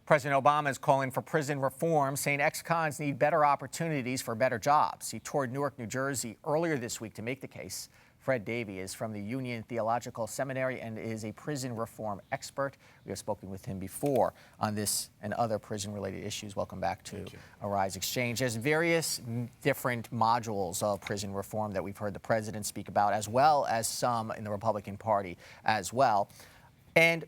President Obama is calling for prison reform, saying ex-cons need better opportunities for better jobs. He toured Newark, New Jersey earlier this week to make the case. Fred Davie is from the Union Theological Seminary and is a prison reform expert. We have spoken with him before on this and other prison-related issues. Welcome back to Arise Exchange. There's various different modules of prison reform that we've heard the president speak about, as well as some in the Republican Party as well. And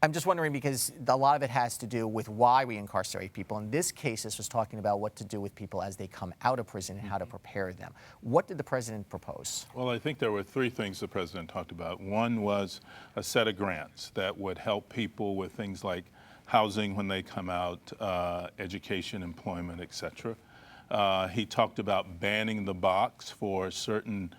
I'm just wondering, because a lot of it has to do with why we incarcerate people. In this case, this was talking about what to do with people as they come out of prison and how to prepare them. What did the president propose? Well, I think there were three things the president talked about. One was a set of grants that would help people with things like housing when they come out, education, employment, etc. He talked about banning the box for certain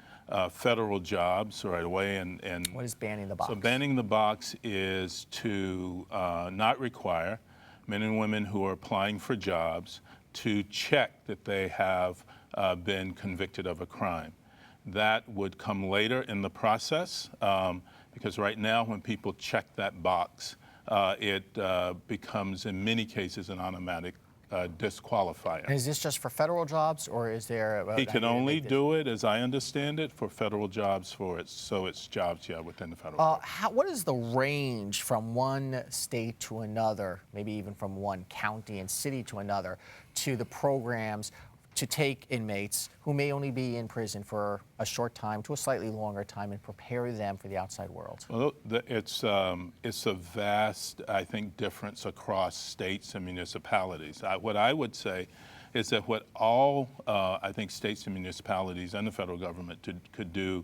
federal jobs right away. And what is banning the box? So banning the box is to not require men and women who are applying for jobs to check that they have been convicted of a crime. That would come later in the process because right now when people check that box, it becomes in many cases an automatic disqualifier. And is this just for federal jobs, or is there? He can only do it, as I understand it, for federal jobs. So it's jobs, within the federal. What is the range from one state to another, maybe even from one county and city to another, to the programs to take inmates who may only be in prison for a short time to a slightly longer time and prepare them for the outside world? Well, it's a vast, I think, difference across states and municipalities. What I would say is that what all, I think, states and municipalities and the federal government could do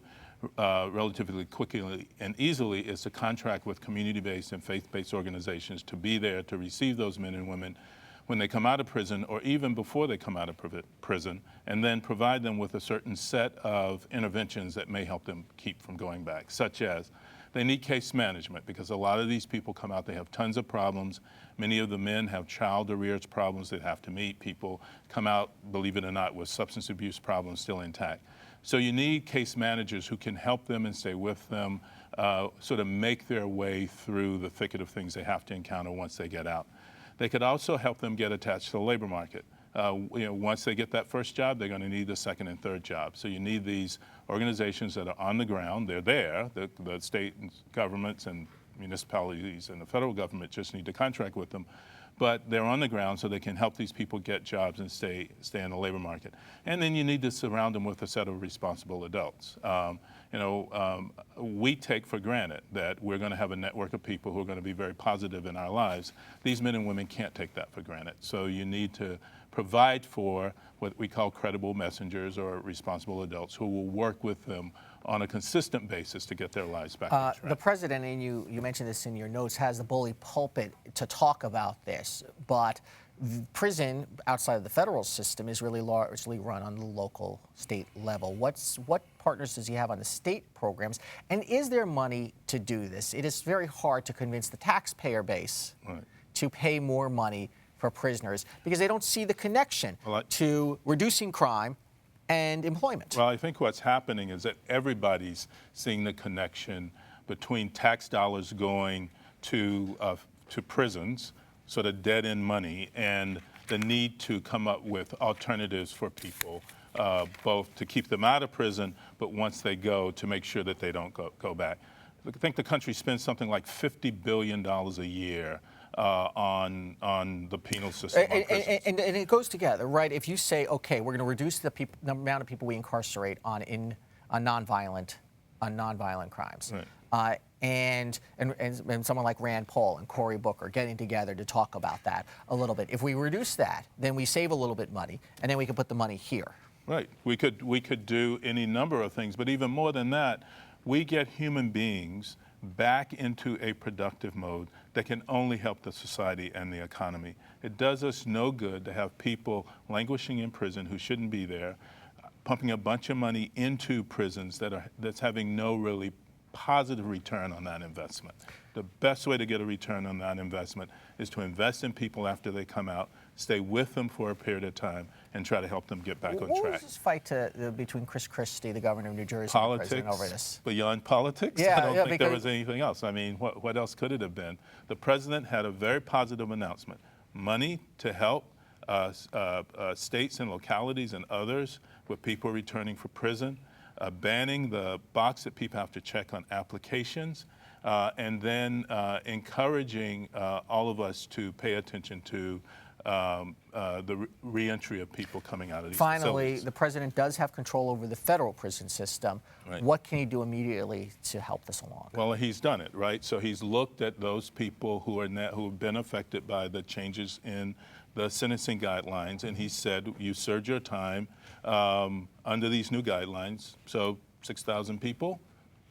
relatively quickly and easily is to contract with community-based and faith-based organizations to be there to receive those men and women when they come out of prison, or even before they come out of prison, and then provide them with a certain set of interventions that may help them keep from going back, such as they need case management, because a lot of these people come out, they have tons of problems. Many of the men have child arrears problems they have to meet. People come out, believe it or not, with substance abuse problems still intact. So you need case managers who can help them and stay with them, sort of make their way through the thicket of things they have to encounter once they get out. They could also help them get attached to the labor market. Once they get that first job, they're going to need the second and third job. So you need these organizations that are on the ground. They're there. The state governments and municipalities and the federal government just need to contract with them. But they're on the ground so they can help these people get jobs and stay in the labor market. And then you need to surround them with a set of responsible adults. We take for granted that we're going to have a network of people who are going to be very positive in our lives. These men and women can't take that for granted. So you need to provide for what we call credible messengers or responsible adults who will work with them on a consistent basis to get their lives back on track. The president, and you mentioned this in your notes, has the bully pulpit to talk about this, but prison outside of the federal system is really largely run on the local state level. What partners does he have on the state programs, and is there money to do this? It is very hard to convince the taxpayer base to pay more money for prisoners because they don't see the connection to reducing crime and employment. Well, I think what's happening is that everybody's seeing the connection between tax dollars going to prisons, sort of dead-end money, and the need to come up with alternatives for people, both to keep them out of prison, but once they go, to make sure that they don't go back. I think the country spends something like $50 billion a year on the penal system. And it goes together, right? If you say, okay, we're going to reduce the amount of people we incarcerate on nonviolent crimes, right. And someone like Rand Paul and Cory Booker getting together to talk about that a little bit. If we reduce that, then we save a little bit money, and then we can put the money here. Right. We could do any number of things, but even more than that, we get human beings back into a productive mode that can only help the society and the economy. It does us no good to have people languishing in prison who shouldn't be there, pumping a bunch of money into prisons that's having no really positive return on that investment. The best way to get a return on that investment is to invest in people after they come out, stay with them for a period of time, and try to help them get back on track. What was this fight between Chris Christie, the governor of New Jersey, and the president over this? Beyond politics? Yeah, I don't think there was anything else. I mean, what else could it have been? The president had a very positive announcement. money to help states and localities and others with people returning from prison, banning the box that people have to check on applications, and then encouraging all of us to pay attention to the reentry of people coming out of these Finally, facilities. the president does have control over the federal prison system. Right. What can he do immediately to help this along? Well, he's done it, right? So he's looked at those people who have been affected by the changes in the sentencing guidelines, and he said, you served your time under these new guidelines, so 6,000 people,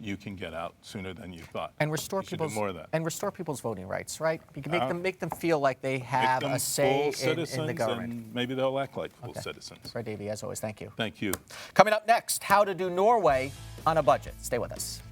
you can get out sooner than you thought. And restore You should do people's more of that. and restore people's voting rights, right? You can make them feel like they have Make them a say full in the citizens, government. and maybe they'll act like full Okay. citizens. Fred Davie, as always, thank you. Thank you. Coming up next, how to do Norway on a budget. Stay with us.